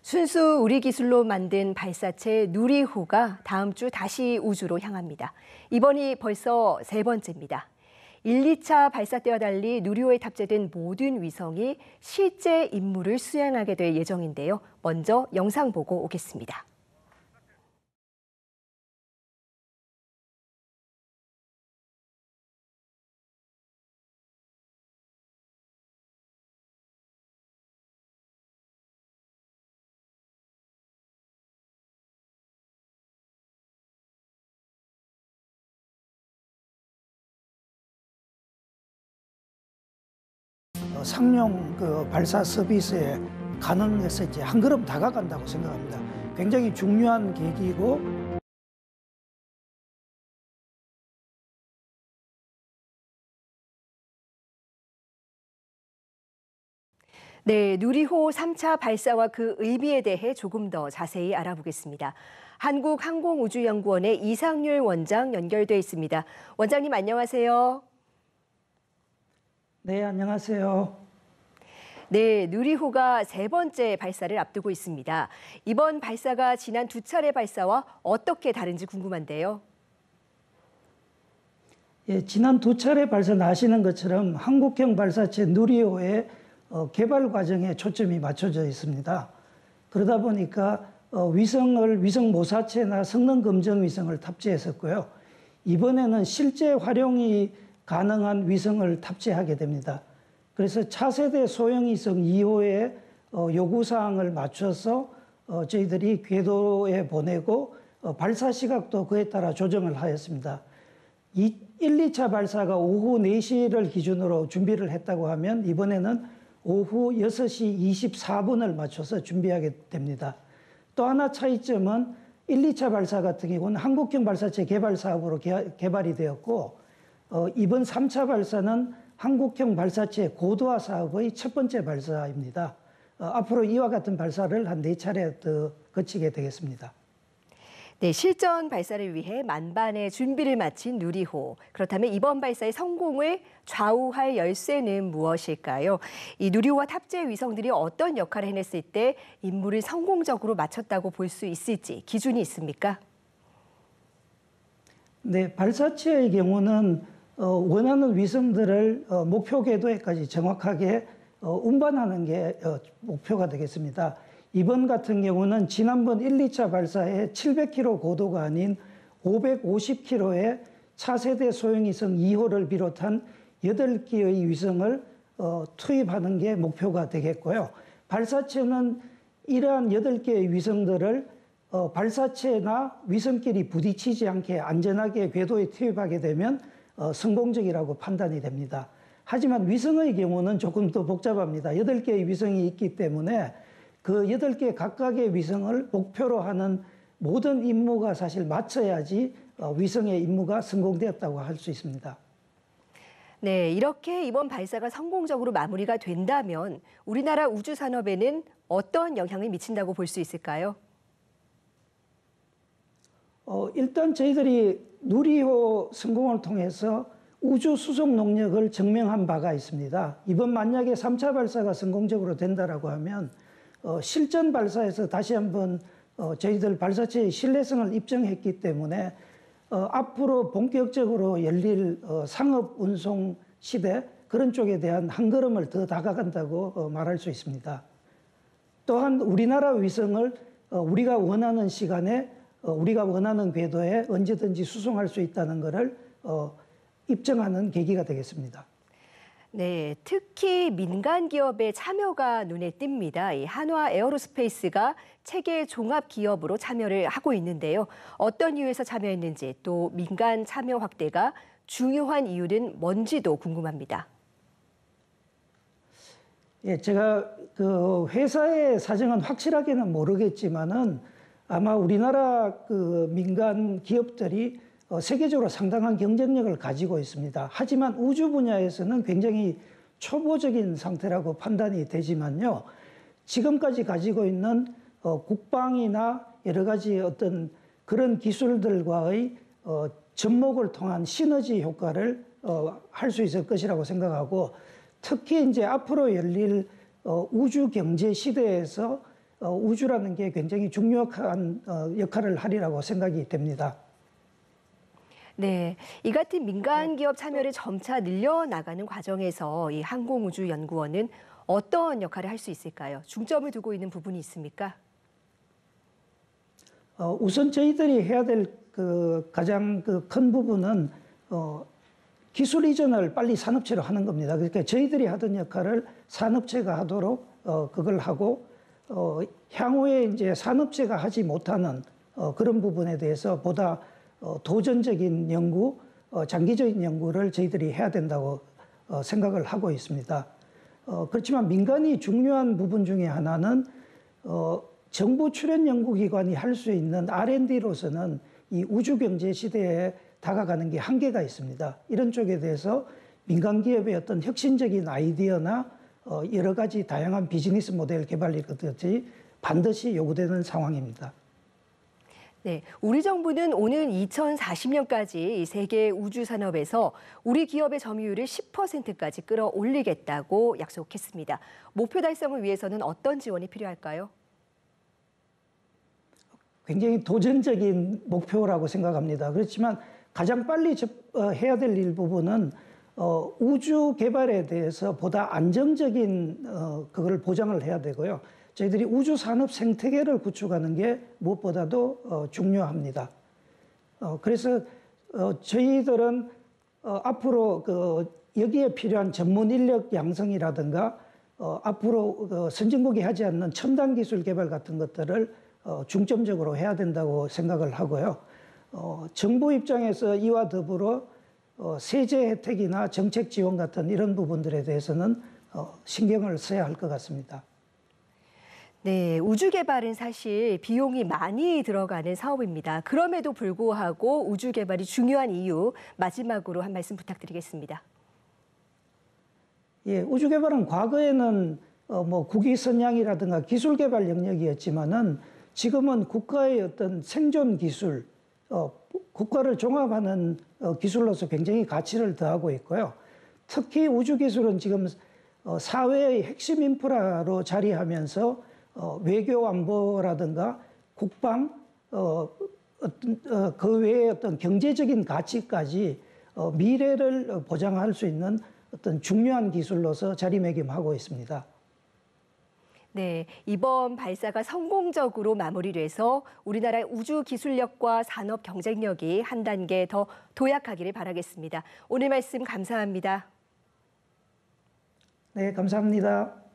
순수 우리 기술로 만든 발사체 누리호가 다음 주 다시 우주로 향합니다. 이번이 벌써 세 번째입니다. 1, 2차 발사 때와 달리 누리호에 탑재된 모든 위성이 실제 임무를 수행하게 될 예정인데요. 먼저 영상 보고 오겠습니다. 상용 발사 서비스에 가능해서 이제 한 걸음 다가간다고 생각합니다. 굉장히 중요한 계기이고 네, 누리호 3차 발사와 그 의미에 대해 조금 더 자세히 알아보겠습니다. 한국항공우주연구원의 이상률 원장 연결돼 있습니다. 원장님 안녕하세요. 네, 안녕하세요. 네, 누리호가 세 번째 발사를 앞두고 있습니다. 이번 발사가 지난 두 차례 발사와 어떻게 다른지 궁금한데요. 예, 지난 두 차례 발사는 아시는 것처럼 한국형 발사체 누리호의 개발 과정에 초점이 맞춰져 있습니다. 그러다 보니까 위성 모사체나 성능 검정 위성을 탑재했었고요. 이번에는 실제 활용이 가능한 위성을 탑재하게 됩니다. 그래서 차세대 소형위성 2호의 요구사항을 맞춰서 저희들이 궤도에 보내고 발사 시각도 그에 따라 조정을 하였습니다. 1, 2차 발사가 오후 4시를 기준으로 준비를 했다고 하면 이번에는 오후 6시 24분을 맞춰서 준비하게 됩니다. 또 하나 차이점은 1, 2차 발사 같은 경우는 한국형 발사체 개발 사업으로 개발이 되었고 이번 3차 발사는 한국형 발사체 고도화 사업의 첫 번째 발사입니다. 앞으로 이와 같은 발사를 한 4차례 더 거치게 되겠습니다. 네, 실전 발사를 위해 만반의 준비를 마친 누리호. 그렇다면 이번 발사의 성공을 좌우할 열쇠는 무엇일까요? 이 누리호와 탑재 위성들이 어떤 역할을 해냈을 때 임무를 성공적으로 마쳤다고 볼 수 있을지 기준이 있습니까? 네, 발사체의 경우는 원하는 위성들을 목표 궤도에까지 정확하게 운반하는 게 목표가 되겠습니다. 이번 같은 경우는 지난번 1, 2차 발사에 700km 고도가 아닌 550km의 차세대 소형위성 2호를 비롯한 8개의 위성을 투입하는 게 목표가 되겠고요. 발사체는 이러한 8개의 위성들을 발사체나 위성끼리 부딪히지 않게 안전하게 궤도에 투입하게 되면 성공적이라고 판단이 됩니다. 하지만 위성의 경우는 조금 더 복잡합니다. 8개의 위성이 있기 때문에 그 8개 각각의 위성을 목표로 하는 모든 임무가 사실 맞춰야지 위성의 임무가 성공되었다고 할 수 있습니다. 네, 이렇게 이번 발사가 성공적으로 마무리가 된다면 우리나라 우주 산업에는 어떤 영향을 미친다고 볼 수 있을까요? 일단 저희들이 누리호 성공을 통해서 우주 수송 능력을 증명한 바가 있습니다. 이번 만약에 3차 발사가 성공적으로 된다라고 하면 실전 발사에서 다시 한번 저희들 발사체의 신뢰성을 입증했기 때문에 앞으로 본격적으로 열릴 상업 운송 시대 그런 쪽에 대한 한 걸음을 더 다가간다고 말할 수 있습니다. 또한 우리나라 위성을 우리가 원하는 시간에 우리가 원하는 궤도에 언제든지 수송할 수 있다는 것을 입증하는 계기가 되겠습니다. 네, 특히 민간 기업의 참여가 눈에 띕니다. 이 한화 에어로스페이스가 체계 종합 기업으로 참여를 하고 있는데요. 어떤 이유에서 참여했는지 또 민간 참여 확대가 중요한 이유는 뭔지도 궁금합니다. 예, 제가 그 회사의 사정은 확실하게는 모르겠지만은 아마 우리나라 그 민간 기업들이 세계적으로 상당한 경쟁력을 가지고 있습니다. 하지만 우주 분야에서는 굉장히 초보적인 상태라고 판단이 되지만요. 지금까지 가지고 있는 국방이나 여러 가지 어떤 그런 기술들과의 접목을 통한 시너지 효과를 할 수 있을 것이라고 생각하고 특히 이제 앞으로 열릴 우주 경제 시대에서 우주라는 게 굉장히 중요한 역할을 하리라고 생각이 됩니다. 네, 이 같은 민간 기업 참여를 점차 늘려나가는 과정에서 이 항공우주연구원은 어떤 역할을 할 수 있을까요? 중점을 두고 있는 부분이 있습니까? 우선 저희들이 해야 될 가장 큰 부분은 기술 이전을 빨리 산업체로 하는 겁니다. 그러니까 저희들이 하던 역할을 산업체가 하도록 그걸 하고 향후에 이제 산업체가 하지 못하는 그런 부분에 대해서 보다 도전적인 연구, 장기적인 연구를 저희들이 해야 된다고 생각을 하고 있습니다. 그렇지만 민간이 중요한 부분 중에 하나는 정부 출연 연구기관이 할 수 있는 R&D로서는 이 우주 경제 시대에 다가가는 게 한계가 있습니다. 이런 쪽에 대해서 민간 기업의 어떤 혁신적인 아이디어나 여러 가지 다양한 비즈니스 모델 개발이라든지 반드시 요구되는 상황입니다. 네, 우리 정부는 오는 2040년까지 세계 우주 산업에서 우리 기업의 점유율을 10%까지 끌어올리겠다고 약속했습니다. 목표 달성을 위해서는 어떤 지원이 필요할까요? 굉장히 도전적인 목표라고 생각합니다. 그렇지만 가장 빨리 해야 될 일부분은 우주 개발에 대해서 보다 안정적인 그걸 보장을 해야 되고요. 저희들이 우주 산업 생태계를 구축하는 게 무엇보다도 중요합니다. 그래서 저희들은 앞으로 여기에 필요한 전문 인력 양성이라든가 앞으로 선진국이 하지 않는 첨단 기술 개발 같은 것들을 중점적으로 해야 된다고 생각을 하고요. 정부 입장에서 이와 더불어 세제 혜택이나 정책 지원 같은 이런 부분들에 대해서는 신경을 써야 할 것 같습니다. 네, 우주 개발은 사실 비용이 많이 들어가는 사업입니다. 그럼에도 불구하고 우주 개발이 중요한 이유 마지막으로 한 말씀 부탁드리겠습니다. 예, 우주 개발은 과거에는 국위 선양이라든가 기술 개발 영역이었지만은 지금은 국가의 어떤 생존 기술, 국가를 종합하는 기술로서 굉장히 가치를 더하고 있고요. 특히 우주 기술은 지금 사회의 핵심 인프라로 자리하면서 외교 안보라든가 국방, 그 외에 어떤 경제적인 가치까지 미래를 보장할 수 있는 어떤 중요한 기술로서 자리매김하고 있습니다. 네, 이번 발사가 성공적으로 마무리돼서 우리나라의 우주 기술력과 산업 경쟁력이 한 단계 더 도약하기를 바라겠습니다. 오늘 말씀 감사합니다. 네, 감사합니다.